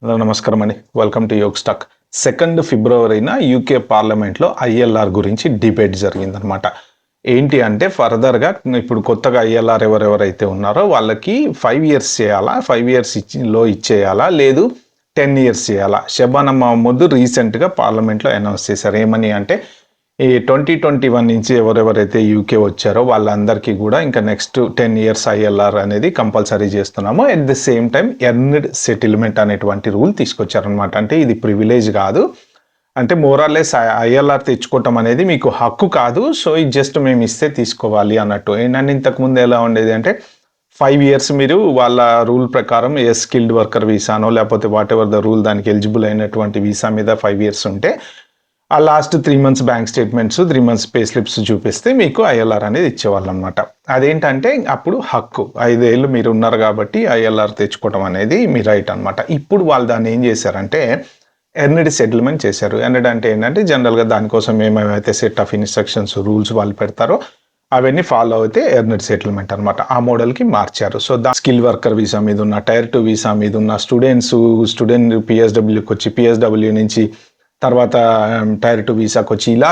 Hello నమస్కారం అండి. Welcome to Yog stack. 2 ఫిబ్రవరిన యూకే పార్లమెంట్లో ఐఎల్ఆర్ గురించి డిబేట్ జరిగిందనమాట. ఏంటి అంటే ఫర్దర్‌గా ఇప్పుడు కొత్తగా ఐఎల్ఆర్ ఎవరెవరైతే ఉన్నారో వాళ్ళకి 5 ఇయర్స్ చేయాలా? 5 ఇయర్స్ ఇచ్చేయాలా? లేదు 10 ఇయర్స్ చేయాలా? షబానా మహమూద్ రీసెంట్‌గా పార్లమెంట్లో అనౌన్స్ చేశారు. ఏమని అంటే ఈ 2021 నుంచి ఎవరెవరైతే యూకే వచ్చారో వాళ్ళందరికీ కూడా ఇంకా నెక్స్ట్ 10 ఇయర్స్ ఐఎల్ఆర్ అనేది కంపల్సరీ చేస్తున్నాము. At the same time earned settlement అనేటువంటి రూల్ తీసుకొచ్చారనమాట. అంటే ఇది ప్రివిలేజ్ కాదు. అంటే మోరార్లెస్ ఐఎల్ఆర్ తెచ్చుకోవటం అనేది మీకు హక్కు కాదు. సో ఇది జస్ట్ మేము ఇస్తే తీసుకోవాలి అన్నట్టు. ఏంటంటే ఇంతకుముందు ఎలా ఉండేది అంటే 5 ఇయర్స్ మీరు వాళ్ళ రూల్ ప్రకారం ఏ స్కిల్డ్ వర్కర్ వీసానో లేకపోతే వాట్ ఎవర్ ద రూల్ దానికి ఎలిజిబుల్ అయినటువంటి వీసా మీద 5 ఇయర్స్ ఉంటే ఆ last 3 months bank statements 3 months pay slips చూపిస్తే మీకు ఐఎల్ఆర్ అనేది ఇచ్చేవాళ్ళు అనమాట. అదేంటంటే అప్పుడు హక్కు 5 ఏళ్ళు మీరు ఉన్నారు కాబట్టి ఐఎల్ఆర్ తెచ్చుకోవడం అనేది మీ రైట్ అనమాట. ఇప్పుడు వాళ్ళు దాన్ని ఏం చేశారంటే ఎర్న్డ్ సెటిల్మెంట్ చేశారు. ఎర్న్డ్ అంటే ఏంటంటే జనరల్గా దానికోసం ఏమేమైతే సెట్ ఆఫ్ ఇన్స్ట్రక్షన్స్ రూల్స్ వాళ్ళు పెడతారో అవన్నీ ఫాలో అయితే ఎర్న్డ్ సెటిల్మెంట్ అనమాట. ఆ మోడల్కి మార్చారు. సో స్కిల్ వర్కర్ వీసా మీద ఉన్న టైర్ 2 వీసా మీద ఉన్న స్టూడెంట్ పిఎస్డబ్ల్యూకి వచ్చి పిఎస్డబ్ల్యూ నుంచి తర్వాత టైర్ 2 వీసాకి వచ్చి ఇలా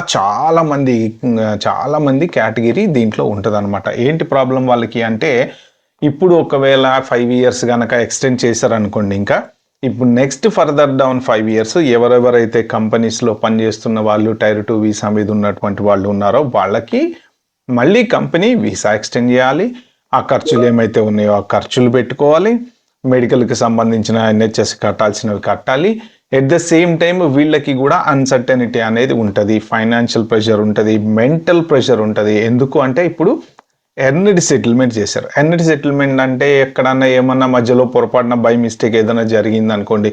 చాలామంది కేటగిరీ దీంట్లో ఉంటుంది అనమాట. ఏంటి ప్రాబ్లం వాళ్ళకి అంటే ఇప్పుడు ఒకవేళ 5 ఇయర్స్ కనుక ఎక్స్టెండ్ చేశారనుకోండి, ఇంకా ఇప్పుడు నెక్స్ట్ ఫర్దర్ డౌన్ 5 ఇయర్స్ ఎవరెవరైతే కంపెనీస్లో పనిచేస్తున్న వాళ్ళు టైర్ 2 వీసా మీద ఉన్నటువంటి వాళ్ళు ఉన్నారో వాళ్ళకి మళ్ళీ కంపెనీ వీసా ఎక్స్టెండ్ చేయాలి. ఆ ఖర్చులు ఏమైతే ఉన్నాయో ఆ ఖర్చులు పెట్టుకోవాలి. మెడికల్కి సంబంధించిన ఎన్హెచ్ఎస్ కట్టాల్సినవి కట్టాలి. ఎట్ ద సేమ్ టైం వీళ్ళకి కూడా అన్సర్టెనిటీ అనేది ఉంటుంది, ఫైనాన్షియల్ ప్రెషర్ ఉంటుంది, మెంటల్ ప్రెషర్ ఉంటుంది. ఎందుకు అంటే ఇప్పుడు ఎర్న్డ్ సెటిల్మెంట్ చేశారు. ఎర్న్డ్ సెటిల్మెంట్ అంటే ఎక్కడన్నా ఏమన్నా మధ్యలో పొరపాటున బై మిస్టేక్ ఏదైనా జరిగింది అనుకోండి,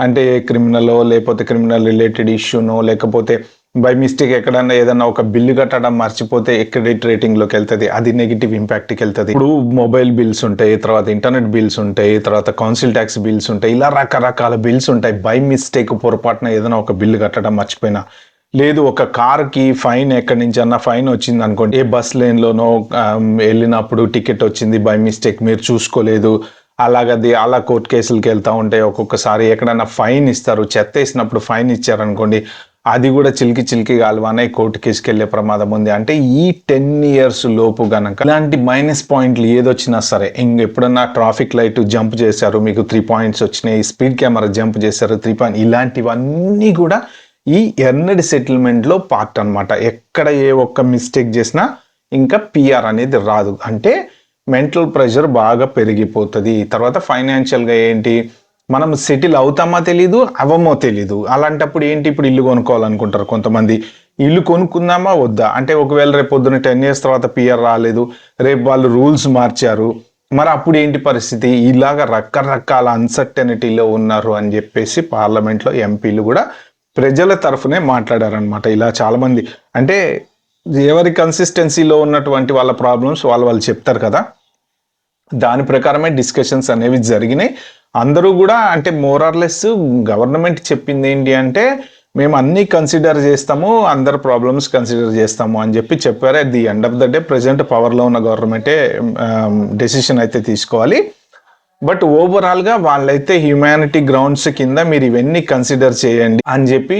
అంటే క్రిమినల్ లేకపోతే క్రిమినల్ రిలేటెడ్ ఇష్యూనో లేకపోతే బై మిస్టేక్ ఎక్కడన్నా ఏదన్నా ఒక బిల్లు కట్టడం మర్చిపోతే క్రెడిట్ రేటింగ్లోకి వెళ్తుంది, అది నెగిటివ్ ఇంపాక్ట్కి వెళ్తుంది. ఇప్పుడు మొబైల్ బిల్స్ ఉంటాయి, తర్వాత ఇంటర్నెట్ బిల్స్ ఉంటాయి, తర్వాత కౌన్సిల్ ట్యాక్స్ బిల్స్ ఉంటాయి, ఇలా రకరకాల బిల్స్ ఉంటాయి. బై మిస్టేక్ పొరపాటున ఏదైనా ఒక బిల్లు కట్టడం మర్చిపోయినా, లేదు ఒక కార్కి ఫైన్ ఎక్కడి నుంచి అన్న ఫైన్ వచ్చింది అనుకోండి, ఏ బస్ లేన్లోనో వెళ్ళినప్పుడు టికెట్ వచ్చింది బై మిస్టేక్ మీరు చూసుకోలేదు, అలా కోర్టు కేసులకి వెళ్తూ ఉంటాయి. ఒక్కొక్కసారి ఎక్కడన్నా ఫైన్ ఇస్తారు, చెత్త వేసినప్పుడు ఫైన్ ఇచ్చారనుకోండి, అది కూడా చిలికి కాలువానే కోర్టు కేసుకెళ్లే ప్రమాదం ఉంది. అంటే ఈ 10 ఇయర్స్ లోపు గనక ఇలాంటి మైనస్ పాయింట్లు ఏదొచ్చినా సరే, ఎప్పుడన్నా ట్రాఫిక్ లైట్ జంప్ చేశారు మీకు 3 పాయింట్స్ వచ్చినాయి, స్పీడ్ కెమెరా జంప్ చేశారు 3 పాయింట్, ఇలాంటివన్నీ కూడా ఈ ఎర్న్డ్ సెటిల్మెంట్లో పార్ట్ అనమాట. ఎక్కడ ఏ ఒక్క మిస్టేక్ చేసినా ఇంకా పిఆర్ అనేది రాదు. అంటే మెంటల్ ప్రెషర్ బాగా పెరిగిపోతుంది. తర్వాత ఫైనాన్షియల్గా ఏంటి, మనం సెటిల్ అవుతామా తెలీదు, అవ్వమో తెలీదు. అలాంటప్పుడు ఏంటి, ఇప్పుడు ఇల్లు కొనుక్కోవాలనుకుంటారు కొంతమంది, ఇల్లు కొనుక్కుందామా వద్దా అంటే ఒకవేళ రేపు పొద్దున్న 10 ఇయర్స్ తర్వాత పిఆర్ రాలేదు, రేపు వాళ్ళు రూల్స్ మార్చారు, మరి అప్పుడు ఏంటి పరిస్థితి, ఇలాగ రకరకాల అన్సర్టెనిటీలో ఉన్నారు అని చెప్పేసి పార్లమెంట్లో ఎంపీలు కూడా ప్రజల తరఫునే మాట్లాడారనమాట. ఇలా చాలామంది అంటే ఎవరి కన్సిస్టెన్సీలో ఉన్నటువంటి వాళ్ళ ప్రాబ్లమ్స్ వాళ్ళు చెప్తారు కదా, దాని ప్రకారమే డిస్కషన్స్ అనేవి జరిగినాయి. అందరూ కూడా అంటే మోరార్లెస్ గవర్నమెంట్ చెప్పింది ఏంటి అంటే మేము అన్నీ కన్సిడర్ చేస్తాము, అందరు ప్రాబ్లమ్స్ కన్సిడర్ చేస్తాము అని చెప్పారు. At the end of the day present పవర్లో ఉన్న గవర్నమెంటే డెసిషన్ అయితే తీసుకోవాలి. బట్ ఓవరాల్గా వాళ్ళైతే హ్యుమానిటీ గ్రౌండ్స్ కింద మీరు ఇవన్నీ కన్సిడర్ చేయండి అని చెప్పి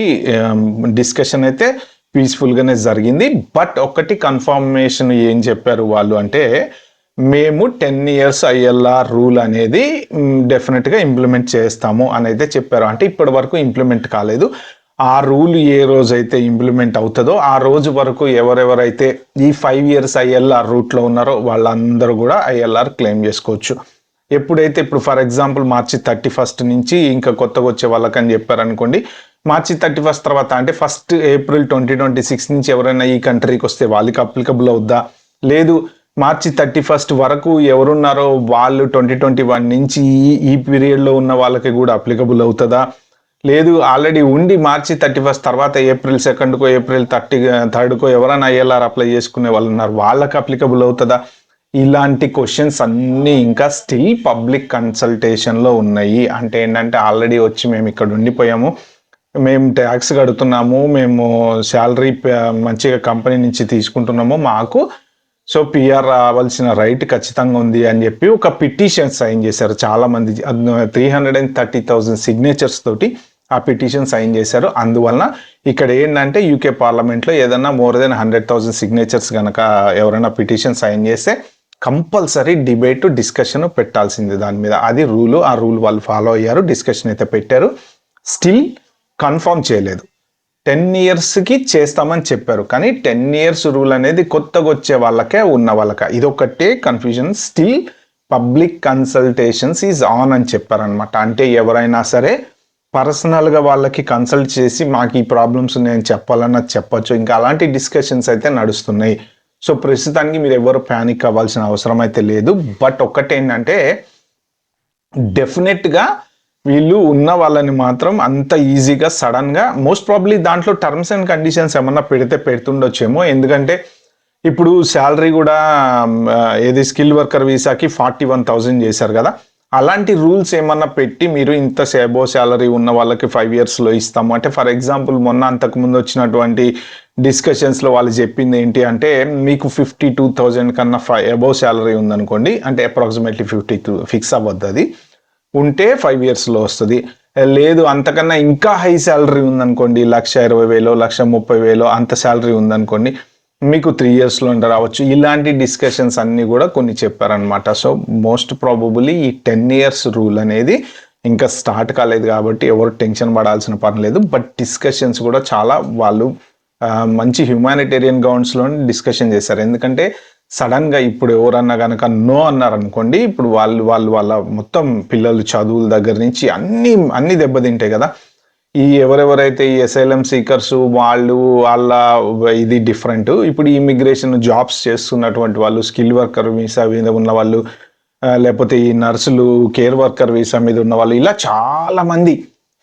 డిస్కషన్ అయితే పీస్ఫుల్గానే జరిగింది. బట్ ఒకటి కన్ఫర్మేషన్ ఏం చెప్పారు వాళ్ళు అంటే, మేము 10 ఇయర్స్ ఐఎల్ఆర్ రూల్ అనేది డెఫినెట్గా ఇంప్లిమెంట్ చేస్తాము అని అయితే చెప్పారు. అంటే ఇప్పటి వరకు ఇంప్లిమెంట్ కాలేదు. ఆ రూల్ ఏ రోజైతే ఇంప్లిమెంట్ అవుతుందో ఆ రోజు వరకు ఎవరెవరైతే ఈ 5 ఇయర్స్ ఐఎల్ఆర్ రూట్లో ఉన్నారో వాళ్ళందరూ కూడా ఐఎల్ఆర్ క్లెయిమ్ చేసుకోవచ్చు. ఎప్పుడైతే ఇప్పుడు ఫర్ ఎగ్జాంపుల్ మార్చి 31 నుంచి ఇంకా కొత్తగా వచ్చే వాళ్ళకని చెప్పారనుకోండి, మార్చి 31 తర్వాత అంటే 1 ఏప్రిల్ 2026 నుంచి ఎవరైనా ఈ కంట్రీకి వస్తే వాళ్ళకి అప్లికబుల్ అవుద్దా, లేదు మార్చి 31 వరకు ఎవరున్నారో వాళ్ళు 2021 నుంచి ఈ పీరియడ్లో ఉన్న వాళ్ళకి కూడా అప్లికబుల్ అవుతుందా, లేదు ఆల్రెడీ ఉండి మార్చి 31 తర్వాత ఏప్రిల్ 2కో ఏప్రిల్ 3కో ఎవరైనా ఐఎల్ఆర్ అప్లై చేసుకునే వాళ్ళు ఉన్నారు వాళ్ళకి అప్లికబుల్ అవుతుందా, ఇలాంటి క్వశ్చన్స్ అన్నీ ఇంకా స్టిల్ పబ్లిక్ కన్సల్టేషన్లో ఉన్నాయి. అంటే ఏంటంటే ఆల్రెడీ వచ్చి మేము ఇక్కడ ఉండిపోయాము, మేము ట్యాక్స్ కడుతున్నాము, మేము శాలరీ మంచిగా కంపెనీ నుంచి తీసుకుంటున్నాము, మాకు సో పిఆర్ రావాల్సిన రైట్ ఖచ్చితంగా ఉంది అని చెప్పి ఒక పిటిషన్ సైన్ చేశారు చాలా మంది. 330,000 సిగ్నేచర్స్ తోటి ఆ పిటిషన్ సైన్ చేశారు. అందువలన ఇక్కడ ఏంటంటే యూకే పార్లమెంట్లో ఏదన్నా మోర్ దెన్ 100,000 సిగ్నేచర్స్ కనుక ఎవరైనా పిటిషన్ సైన్ చేస్తే కంపల్సరీ డిబేట్ డిస్కషన్ పెట్టాల్సింది దాని మీద. అది రూలు. ఆ రూల్ వాళ్ళు ఫాలో అయ్యారు, డిస్కషన్ అయితే పెట్టారు. స్టిల్ కన్ఫర్మ్ చేయలేదు. 10 yearsకి చేస్తామని చెప్పారు, కానీ 10 years రూల్ అనేది కొత్తగా వచ్చే వాళ్ళకే ఉన్న వాళ్ళకే ఇదొకటే confusion. Still public consultations is on అని చెప్పారనమాట. అంటే ఎవరైనా సరే పర్సనల్గా వాళ్ళకి కన్సల్ట్ చేసి మాకు ఈ ప్రాబ్లమ్స్ నేను చెప్పాలన్నా చెప్పొచ్చు. ఇంకా అలాంటి డిస్కషన్స్ అయితే నడుస్తున్నాయి. సో ప్రస్తుతానికి మీరు ఎవరు ప్యానిక్ అవ్వాల్సిన అవసరం అయితే లేదు. బట్ ఒక్కటేంటంటే డెఫినెట్గా వీళ్ళు ఉన్న వాళ్ళని మాత్రం అంత ఈజీగా సడన్గా మోస్ట్ ప్రాబ్లీ దాంట్లో టర్మ్స్ అండ్ కండిషన్స్ ఏమన్నా పెడుతుండొచ్చేమో. ఎందుకంటే ఇప్పుడు శాలరీ కూడా ఏది స్కిల్ వర్కర్ వీసాకి 41,000 చేశారు కదా, అలాంటి రూల్స్ ఏమన్నా పెట్టి మీరు ఇంత అబోవ్ శాలరీ ఉన్న వాళ్ళకి 5 yearsలో ఇస్తాము అంటే, ఫర్ ఎగ్జాంపుల్ మొన్న అంతకుముందు వచ్చినటువంటి డిస్కషన్స్లో వాళ్ళు చెప్పింది ఏంటి అంటే, మీకు 52,000 కన్నా అబోవ్ శాలరీ ఉందనుకోండి, అంటే అప్రాక్సిమేట్లీ 52 ఫిక్స్ అవ్వద్దు, అది ఉంటే 5 yearsలో వస్తుంది. లేదు అంతకన్నా ఇంకా హై శాలరీ ఉందనుకోండి, 1,20,000 1,30,000 అంత శాలరీ ఉందనుకోండి, మీకు 3 yearsలో రావచ్చు. ఇలాంటి డిస్కషన్స్ అన్నీ కూడా కొన్ని చెప్పారనమాట. సో మోస్ట్ ప్రాబబుల్లీ ఈ 10 years రూల్ అనేది ఇంకా స్టార్ట్ కాలేదు కాబట్టి ఎవరు టెన్షన్ పడాల్సిన పని లేదు. బట్ డిస్కషన్స్ కూడా చాలా వాళ్ళు మంచి హ్యూమానిటేరియన్ గ్రౌండ్స్లో డిస్కషన్ చేశారు. ఎందుకంటే సడన్గా ఇప్పుడు ఎవరన్నా కనుక నో అన్నారనుకోండి, ఇప్పుడు వాళ్ళ మొత్తం పిల్లలు చదువుల దగ్గర నుంచి అన్ని దెబ్బతింటాయి కదా. ఈ ఎవరెవరైతే ఈ అసైలం సీకర్స్ వాళ్ళ ఇది డిఫరెంట్. ఇప్పుడు ఇమిగ్రేషన్ జాబ్స్ చేస్తున్నటువంటి వాళ్ళు, స్కిల్ వర్కర్ వీసా మీద ఉన్న వాళ్ళు, లేకపోతే ఈ నర్సులు కేర్ వర్కర్ వీసా మీద ఉన్న వాళ్ళు, ఇలా చాలా మంది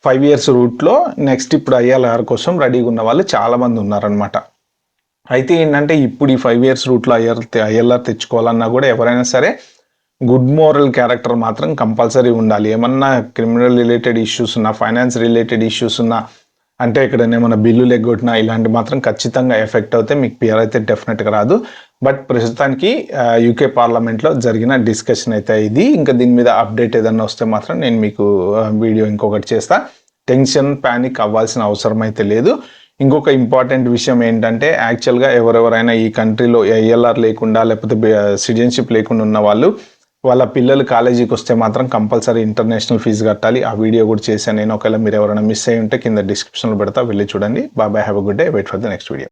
5 years రూట్లో నెక్స్ట్ ఇప్పుడు ఐఎల్ఆర్ కోసం రెడీగా ఉన్న వాళ్ళు చాలా మంది ఉన్నారనమాట. అయితే ఏంటంటే ఇప్పుడు ఈ 5 years రూట్లో ఐఎల్ఆర్ తెచ్చుకోవాలన్నా కూడా ఎవరైనా సరే గుడ్ మోరల్ క్యారెక్టర్ మాత్రం కంపల్సరీ ఉండాలి. ఏమన్నా క్రిమినల్ రిలేటెడ్ ఇష్యూస్ ఉన్నా, ఫైనాన్స్ రిలేటెడ్ ఇష్యూస్ ఉన్నా, అంటే ఇక్కడ ఏమన్నా బిల్లులు ఎగ్గొట్టినా ఇలాంటి మాత్రం ఖచ్చితంగా ఎఫెక్ట్ అవుతే మీకు పిఆర్ అయితే డెఫినెట్గా రాదు. బట్ ప్రస్తుతానికి యూకే పార్లమెంట్లో జరిగిన డిస్కషన్ అయితే ఇది. ఇంకా దీని మీద అప్డేట్ ఏదన్నా వస్తే మాత్రం నేను మీకు వీడియో ఇంకొకటి చేస్తా. టెన్షన్ ప్యానిక్ అవ్వాల్సిన అవసరం అయితే లేదు. ఇంకొక ఇంపార్టెంట్ విషయం ఏంటంటే, యాక్చువల్గా ఎవరెవరైనా ఈ కంట్రీలో ఐఎల్ఆర్ లేకుండా లేకపోతే సిటిజన్షిప్ లేకుండా ఉన్న వాళ్ళు వాళ్ళ పిల్లలు కాలేజీకి వస్తే మాత్రం కంపల్సరీ ఇంటర్నేషనల్ ఫీజు కట్టాలి. ఆ వీడియో కూడా చేశాను నేను. ఒకవేళ మీరు ఎవరైనా మిస్ అయ్యి ఉంటే కింద డిస్క్రిప్షన్లో పెడతా, వెళ్ళి చూడండి. Bye, have a good day, wait for the next video.